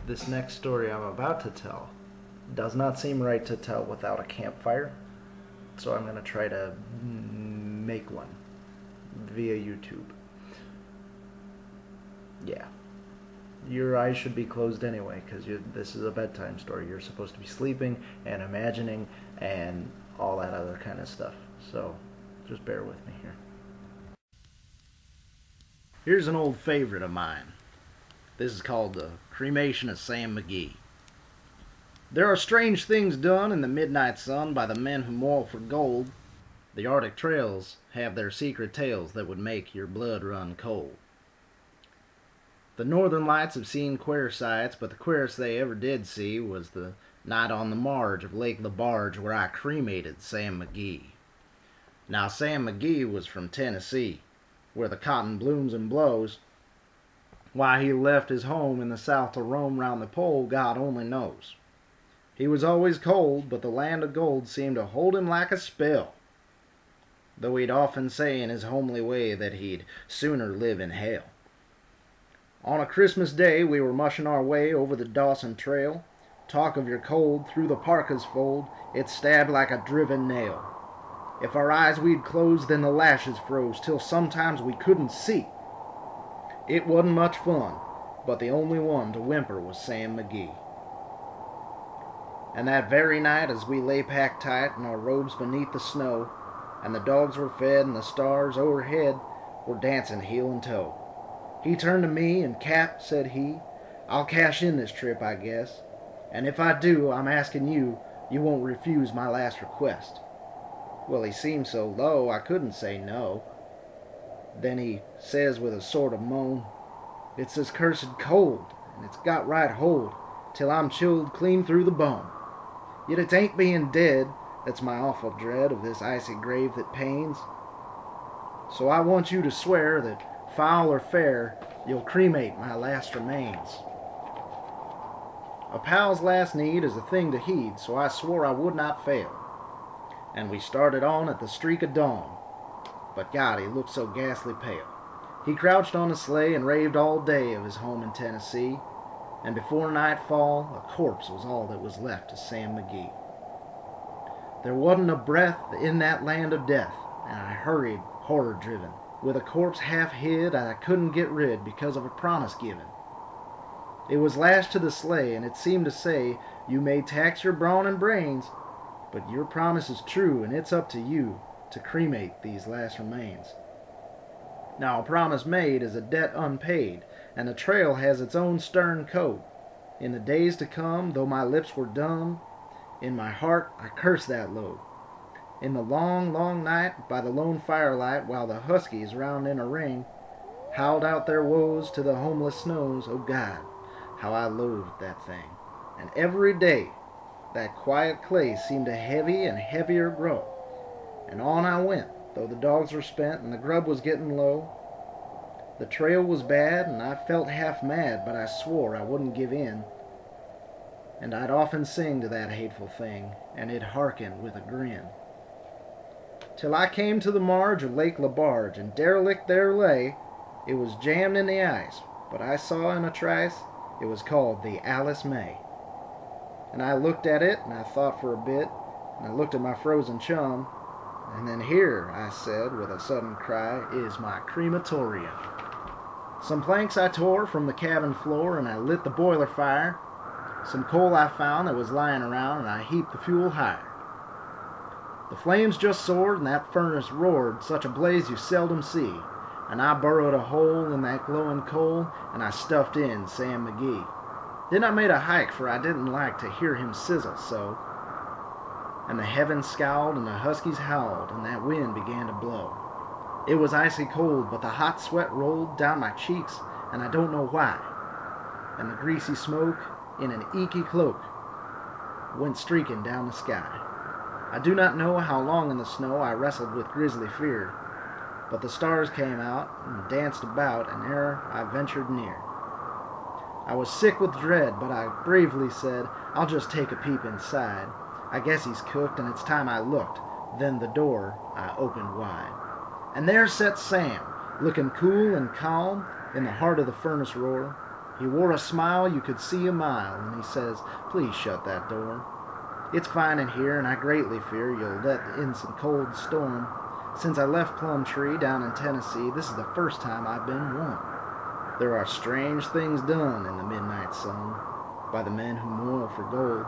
This next story I'm about to tell does not seem right to tell without a campfire, so I'm going to try to make one via YouTube. Yeah. Your eyes should be closed anyway, because this is a bedtime story. You're supposed to be sleeping and imagining and all that other kind of stuff. So just bear with me here. Here's an old favorite of mine. This is called the Cremation of Sam McGee. There are strange things done in the midnight sun by the men who moil for gold. The Arctic trails have their secret tales that would make your blood run cold. The Northern Lights have seen queer sights, but the queerest they ever did see was the night on the marge of Lake LaBarge where I cremated Sam McGee. Now, Sam McGee was from Tennessee, where the cotton blooms and blows. Why he left his home in the South to roam round the pole, God only knows. He was always cold, but the land of gold seemed to hold him like a spell, though he'd often say in his homely way that he'd sooner live in hell. On a Christmas day we were mushing our way over the Dawson Trail. Talk of your cold, through the parka's fold, it stabbed like a driven nail. If our eyes we'd closed, then the lashes froze, till sometimes we couldn't see. It wasn't much fun, but the only one to whimper was Sam McGee. And that very night, as we lay packed tight in our robes beneath the snow, and the dogs were fed and the stars overhead were dancing heel and toe, he turned to me and, "Cap," said he, "I'll cash in this trip, I guess. And if I do, I'm asking you won't refuse my last request." Well, he seemed so low, I couldn't say no. Then he says with a sort of moan, "It's this cursed cold, and it's got right hold, till I'm chilled clean through the bone. Yet it ain't being dead that's my awful dread of this icy grave that pains. So I want you to swear that, foul or fair, you'll cremate my last remains." A pal's last need is a thing to heed, so I swore I would not fail. And we started on at the streak of dawn. But God, he looked so ghastly pale. He crouched on a sleigh and raved all day of his home in Tennessee. And before nightfall, a corpse was all that was left to Sam McGee. There wasn't a breath in that land of death, and I hurried, horror-driven, with a corpse half hid I couldn't get rid because of a promise given. It was lashed to the sleigh, and it seemed to say, "You may tax your brawn and brains, but your promise is true, and it's up to you to cremate these last remains." Now, a promise made is a debt unpaid, and the trail has its own stern code. In the days to come, though my lips were dumb, in my heart I cursed that load. In the long, long night, by the lone firelight, while the huskies round in a ring howled out their woes to the homeless snows, oh God, how I loathed that thing. And every day that quiet clay seemed to heavy and heavier grow. And on I went, though the dogs were spent and the grub was getting low. The trail was bad and I felt half mad, but I swore I wouldn't give in. And I'd often sing to that hateful thing, and it'd hearken with a grin. Till I came to the marge of Lake LaBarge, and derelict there lay. It was jammed in the ice, but I saw in a trice it was called the Alice May. And I looked at it, and I thought for a bit, and I looked at my frozen chum, and then "Here," I said with a sudden cry, "is my crematorium." Some planks I tore from the cabin floor, and I lit the boiler fire. Some coal I found that was lying around, and I heaped the fuel higher. The flames just soared, and that furnace roared, such a blaze you seldom see. And I burrowed a hole in that glowing coal, and I stuffed in Sam McGee. Then I made a hike, for I didn't like to hear him sizzle so. And the heavens scowled, and the huskies howled, and that wind began to blow. It was icy cold, but the hot sweat rolled down my cheeks, and I don't know why. And the greasy smoke, in an eeky cloak, went streaking down the sky. I do not know how long in the snow I wrestled with grisly fear, but the stars came out and danced about, and ere I ventured near. I was sick with dread, but I bravely said, "I'll just take a peep inside. I guess he's cooked, and it's time I looked." Then the door I opened wide. And there sat Sam, looking cool and calm in the heart of the furnace roar. He wore a smile you could see a mile, and he says, "Please shut that door. It's fine in here, and I greatly fear you'll let in some cold storm. Since I left Plumtree down in Tennessee, this is the first time I've been warm. There are strange things done in the midnight sun by the men who moil for gold.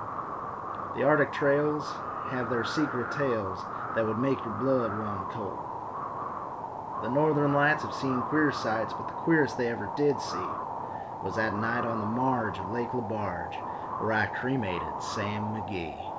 The Arctic trails have their secret tales that would make your blood run cold. The Northern Lights have seen queer sights, but the queerest they ever did see was that night on the marge of Lake LaBarge, where I cremated Sam McGee."